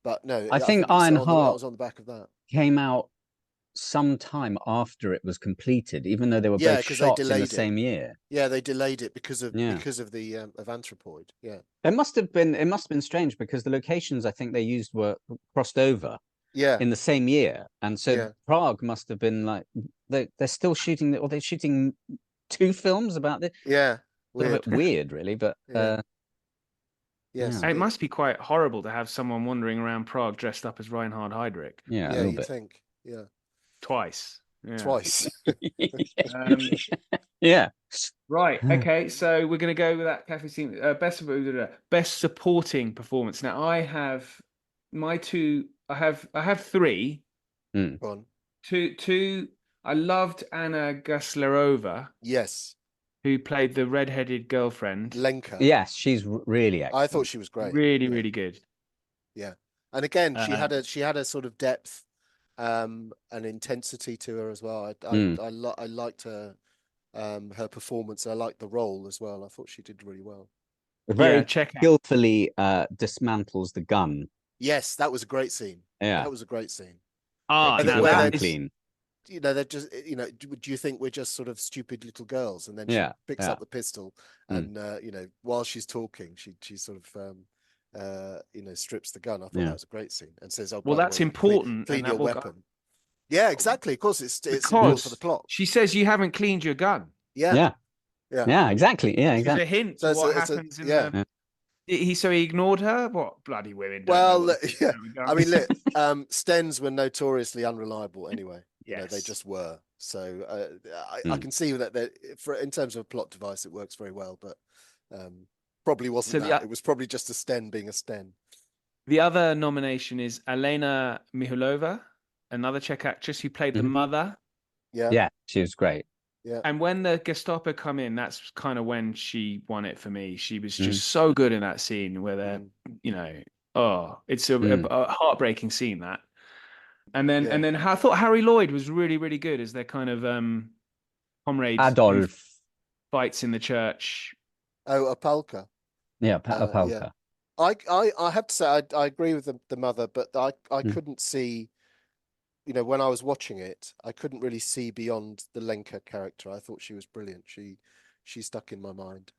But no, I think Iron Heart was on the back of that. Came out sometime after it was completed, even though they were both shot in the same year. Yeah, they delayed it because of the of Anthropoid. Yeah, it must have been strange, because the locations I think they used were crossed over. Yeah, in the same year, and so Prague must have been like they're still shooting, or they're shooting 2 films about this. Yeah. A little bit weird, really, but yes, it must be quite horrible to have someone wandering around Prague dressed up as Reinhard Heydrich. Yeah, you think, twice. Yeah. Right. Okay. So we're going to go with that cafe scene. Best supporting performance. Now I have my 2. I have 3. Go on. Two. I loved Anna Gaslarova. Yes. Who played the red-headed girlfriend? Lenka. Yes, she's really excellent. I thought she was great. Really good. Yeah, and again, she had a sort of depth, and intensity to her as well. I liked her performance. I liked the role as well. I thought she did really well. Very skillfully dismantles the gun. Yes, that was a great scene. Yeah, that was a great scene. And that is clean. You know, they're just, you know, do you think we're just sort of stupid little girls? And then she picks up the pistol, and you know, while she's talking, she sort of you know, strips the gun. I thought that was a great scene, and says, "Oh, well, that's important. Clean your weapon." Yeah, exactly. Of course, it's important for the plot. She says, "You haven't cleaned your gun." Yeah, exactly. Yeah, exactly. It's a hint to what happens in the. So he ignored her. What bloody women? Well, yeah. I mean, look, Stens were notoriously unreliable anyway. Yes. You know, they just were. So I can see that in terms of a plot device, it works very well. But probably wasn't that. It was probably just a Sten being a Sten. The other nomination is Elena Mihulova, another Czech actress who played the mother. Yeah, she was great. Yeah. And when the Gestapo come in, that's kind of when she won it for me. She was just so good in that scene where they're, you know, it's a heartbreaking scene, that. And then I thought Harry Lloyd was really, really good as their kind of comrade. Adolf fights in the church. Oh, Apalka. Yeah, Apalka. Yeah. I have to say I agree with the mother, but I couldn't see. You know, when I was watching it, I couldn't really see beyond the Lenka character. I thought she was brilliant. She stuck in my mind.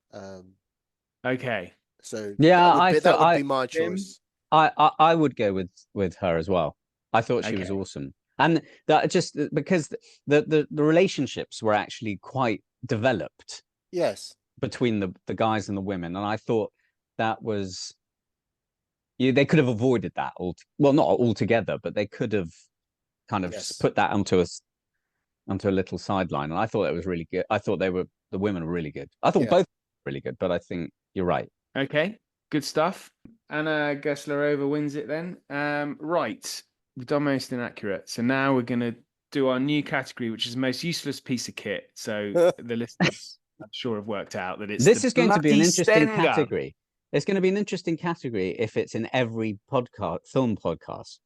Okay. So yeah, that would be my choice. I would go with her as well. I thought she was awesome, and that just because the relationships were actually quite developed. Yes. Between the guys and the women, and I thought that was. They could have avoided that not altogether, but they could have. Kind of put that onto a little sideline, and I thought it was really good. I thought the women were really good. I thought both were really good, but I think you're right. Okay, good stuff. Anna Gaslarova wins it then. Right, we've done most inaccurate, so now we're gonna do our new category, which is most useless piece of kit. So the listeners, I'm sure, have worked out that it's this is going to be an interesting category. It's going to be an interesting category if it's in every film podcast.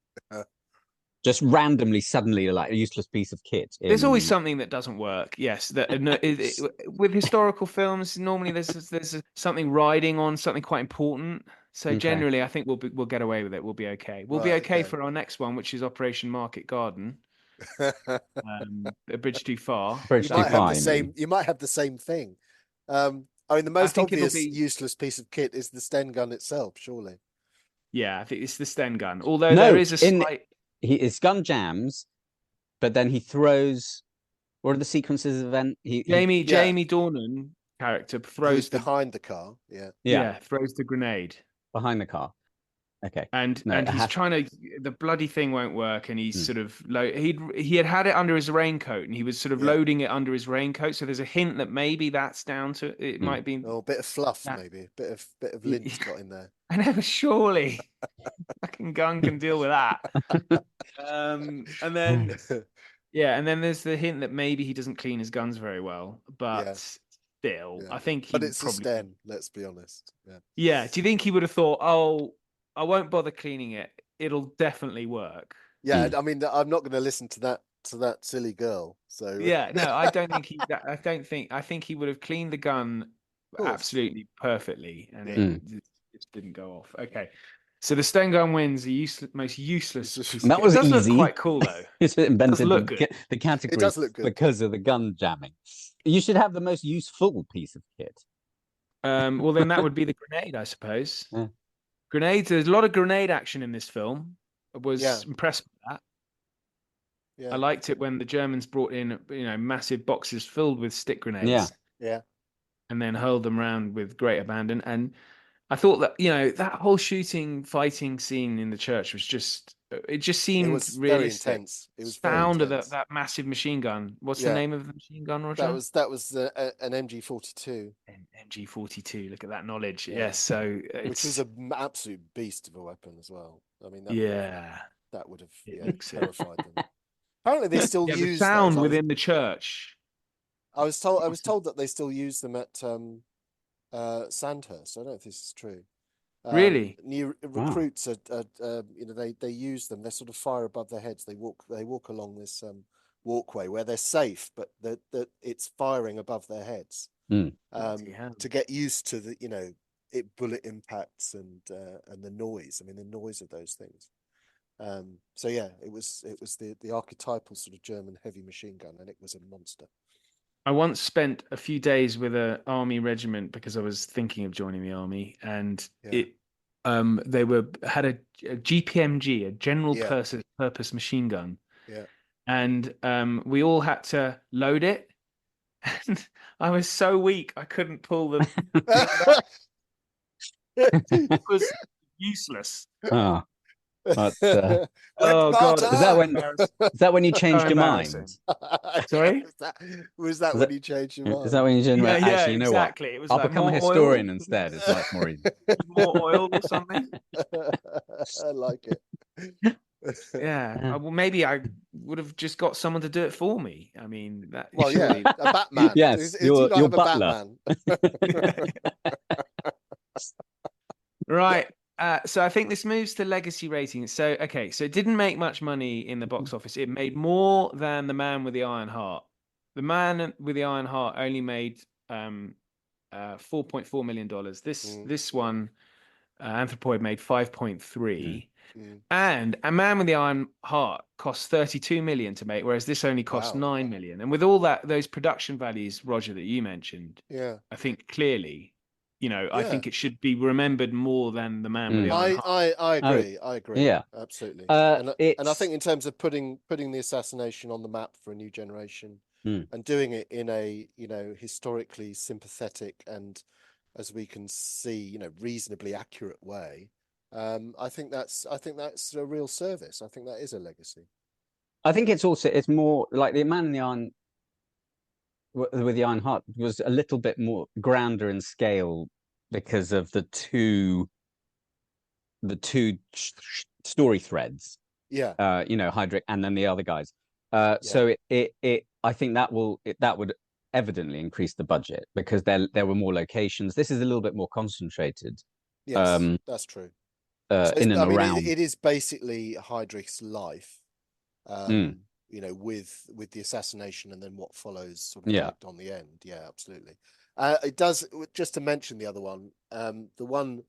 Just randomly, suddenly, like a useless piece of kit. There's always something that doesn't work. Yes, with historical films, normally there's something riding on something quite important. So generally, I think we'll get away with it. We'll be okay. We'll be okay for our next one, which is Operation Market Garden. A Bridge Too Far. You might have the same thing. I mean, the most obvious useless piece of kit is the Sten gun itself, surely. Yeah, I think it's the Sten gun. Although there is a slight. His gun jams, but then he throws. What are the sequences of event? Jamie Dornan character throws behind the car. Throws the grenade behind the car. Okay, and he's trying to. The bloody thing won't work, and he's sort of he had it under his raincoat, and he was sort of loading it under his raincoat. So there's a hint that maybe that's down to it. Might be a bit of fluff, maybe a bit of lint got in there. I know, surely, fucking gun can deal with that. And then there's the hint that maybe he doesn't clean his guns very well, but still, I think. But it's a Sten. Let's be honest. Yeah. Do you think he would have thought, "Oh, I won't bother cleaning it. It'll definitely work"? Yeah, I mean, I'm not going to listen to that silly girl. So yeah, no, I don't think he. I think he would have cleaned the gun absolutely perfectly, and it just didn't go off. Okay, so the Sten gun wins the most useless. That was easy. Look quite cool though. It's invented the category. It does look good because of the gun jamming. You should have the most useful piece of kit. Well, then that would be the grenade, I suppose. Yeah. Grenades. There's a lot of grenade action in this film. I was impressed with that. Yeah. I liked it when the Germans brought in, massive boxes filled with stick grenades. Yeah. And then hurled them around with great abandon. And I thought that, that whole fighting scene in the church was it just seemed really intense. It was sound of that massive machine gun. What's the name of the machine gun, Roger? That was an MG42. An MG42. Look at that knowledge. Yeah. Yes. So which was an absolute beast of a weapon as well. I mean, that would have terrified them. Apparently, they still use the sound within the church. I was told that they still use them at Sandhurst. I don't know if this is true. Really? New recruits they use them. They sort of fire above their heads. They walk along this walkway where they're safe, but it's firing above their heads to get used to the bullet impacts and the noise. I mean, the noise of those things. It was the archetypal sort of German heavy machine gun, and it was a monster. I once spent a few days with an army regiment because I was thinking of joining the army, and they had a GPMG, a general purpose machine gun. Yeah. And we all had to load it, and I was so weak I couldn't pull them. It was useless. Oh. But, oh God! Is that when you changed your mind? Sorry, was that when you changed your mind? Is that when you changed your mind? Yeah, actually, you know exactly. What? It was I'll like become a historian instead. It's much more easy. More oil or something. I like it. Yeah. Well, maybe I would have just got someone to do it for me. I mean, that. Well, yeah, a Batman. Yes, your butler. Right. So I think this moves to legacy ratings. So it didn't make much money in the box office. It made more than The Man with the Iron Heart. The Man with the Iron Heart only made $4.4 million. This one, Anthropoid, made 5.3. And A Man with the Iron Heart cost 32 million to make, whereas this only cost 9 million. And with all those production values, Roger, that you mentioned, I think clearly. I think it should be remembered more than The Man with the Iron Heart. I agree. Yeah, absolutely. And I think in terms of putting the assassination on the map for a new generation and doing it in a historically sympathetic and, as we can see, reasonably accurate way, I think that's a real service. I think that is a legacy. I think it's more like The Man with the Iron Heart was a little bit more grander in scale because of the two story threads. Yeah. Heydrich and then the other guys. So I think that would evidently increase the budget because there were more locations. This is a little bit more concentrated Yes, that's true. In and around. It is basically Heydrich's life, you know, with the assassination and then what follows sort of on the end. Yeah, absolutely. It does, just to mention the other one, the one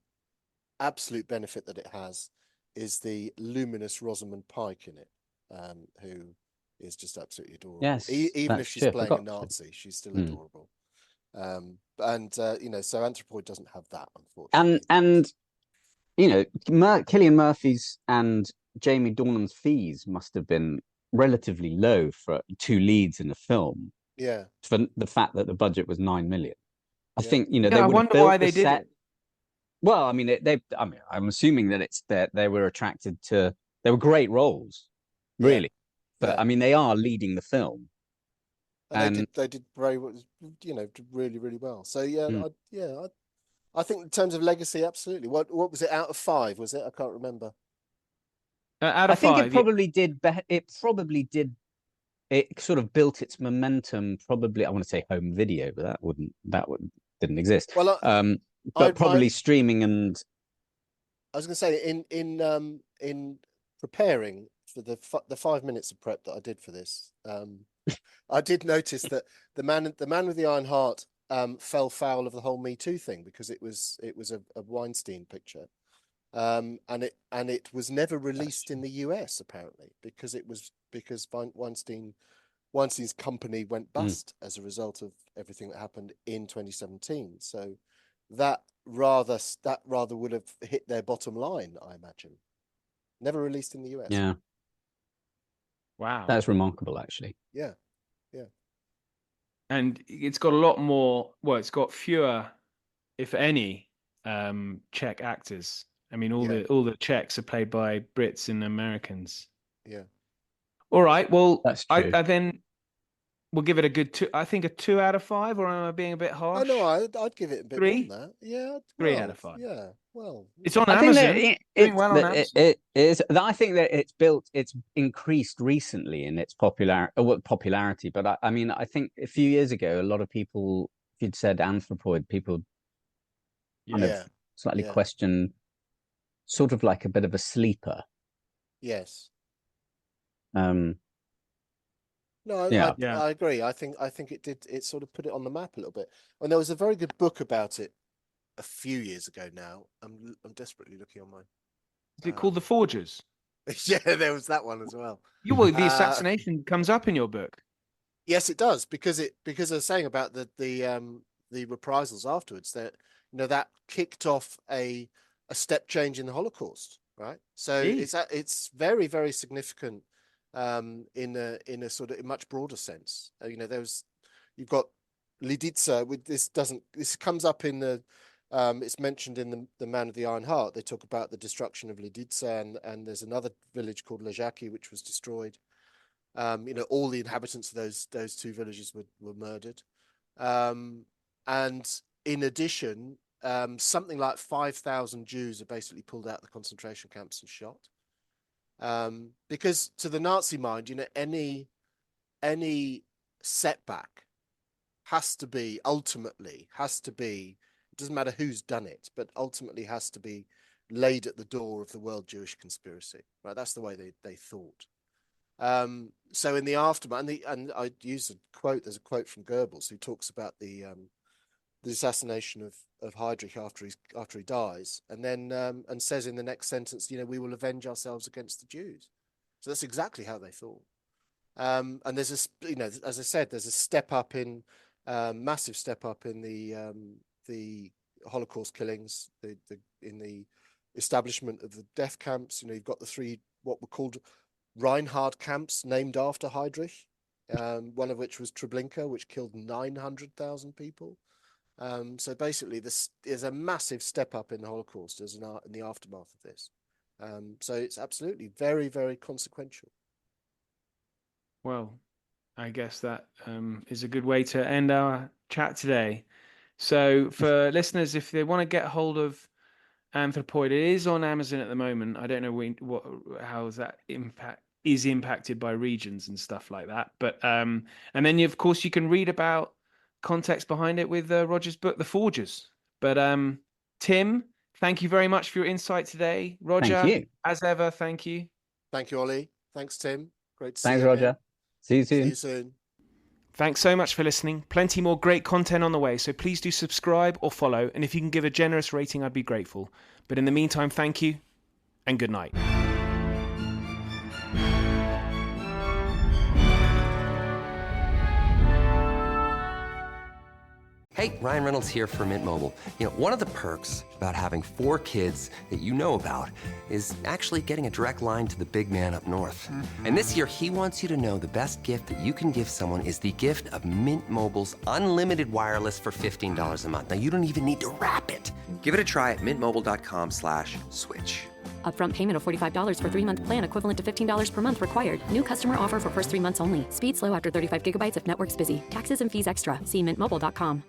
absolute benefit that it has is the luminous Rosamund Pike in it, who is just absolutely adorable. Yes, even if she's playing a Nazi, she's still adorable. You know, so Anthropoid doesn't have that, unfortunately. And you know, Cillian Murphy's and Jamie Dornan's fees must have been relatively low for two leads in the film. Yeah. For the fact that the budget was 9 million. I think, you know, I wonder why they did it. Well, I mean, I'm assuming that it's that they were attracted to, they were great roles, really. But I mean, they are leading the film. And they did very, you know, really, really well. So I think in terms of legacy, absolutely. What was it out of 5? Was it? I can't remember. Out of 5, I think it probably did. It probably did. It sort of built its momentum. Probably, I want to say home video, but didn't exist. Well, but probably streaming and. I was going to say in preparing for the 5 minutes of prep that I did for this, I did notice that the man with the Iron Heart fell foul of the whole Me Too thing because it was a Weinstein picture, and it was never released in the US apparently because Weinstein's company went bust as a result of everything that happened in 2017. So that rather would have hit their bottom line, I imagine. Never released in the US. Yeah. Wow. That's remarkable, actually. Yeah. And it's got a lot more. Well, it's got fewer, if any, Czech actors. I mean, all the Czechs are played by Brits and Americans. Yeah. All right. Well, that's true. I then we'll give it a good 2. I think a 2 out of 5. Or am I being a bit harsh? Oh no, I'd give it a bit 3? more than that. Yeah. 3 out of 5. Yeah. Well, it's on Amazon. It is. I think that it's increased recently in its popularity. But I mean, I think a few years ago, a lot of people, if you'd said Anthropoid, people kind of slightly question, sort of like a bit of a sleeper. Yes. No, I agree. I think it sort of put it on the map a little bit. And there was a very good book about it a few years ago now. I'm desperately looking on mine. Is it called The Forgers? Yeah, there was that one as well. The assassination comes up in your book. Yes, it does, because I was saying about the reprisals afterwards, that that kicked off a step change in the Holocaust, right? So it's very, very significant in a sort of much broader sense. You've got Lidica. This comes up in the it's mentioned in the Man of the Iron Heart. They talk about the destruction of Lidica, and there's another village called Ležáky which was destroyed. All the inhabitants of those two villages were murdered, and in addition, something like 5,000 Jews are basically pulled out of the concentration camps and shot. Because to the Nazi mind, any setback ultimately has to be, it doesn't matter who's done it, but ultimately has to be laid at the door of the world Jewish conspiracy, right? That's the way they thought. So in the aftermath, and I use a quote, there's a quote from Goebbels who talks about the assassination of Heydrich after he dies, and then and says in the next sentence, we will avenge ourselves against the Jews. So that's exactly how they thought. And there's as I said, there's a step up in massive step up in the Holocaust killings, in the establishment of the death camps. You've got the 3 what were called Reinhard camps named after Heydrich, one of which was Treblinka, which killed 900,000 people. So basically, this is a massive step up in the Holocaust in the aftermath of this. So it's absolutely very, very consequential. Well, I guess that is a good way to end our chat today. So for listeners, if they want to get hold of Anthropoid, it is on Amazon at the moment. I don't know how that is impacted by regions and stuff like that. But and then of course you can read about context behind it with Roger's book, The Forgers. But Tim, Thank you very much for your insight today. Roger, Thank you. as ever, thank you. Thank you, Ollie. Thanks, Tim. Great to see Thanks, you. Roger. Again. See you soon. See you soon. Thanks so much for listening. Plenty more great content on the way, so please do subscribe or follow, and if you can give a generous rating, I'd be grateful. But in the meantime, thank you, and good night. Hey, Ryan Reynolds here for Mint Mobile. You know, one of the perks about having 4 kids that you know about is actually getting a direct line to the big man up north. And this year, he wants you to know the best gift that you can give someone is the gift of Mint Mobile's unlimited wireless for $15 a month. Now, you don't even need to wrap it. Give it a try at mintmobile.com/switch. Upfront payment of $45 for 3-month plan equivalent to $15 per month required. New customer offer for first 3 months only. Speed slow after 35 gigabytes if network's busy. Taxes and fees extra. See mintmobile.com.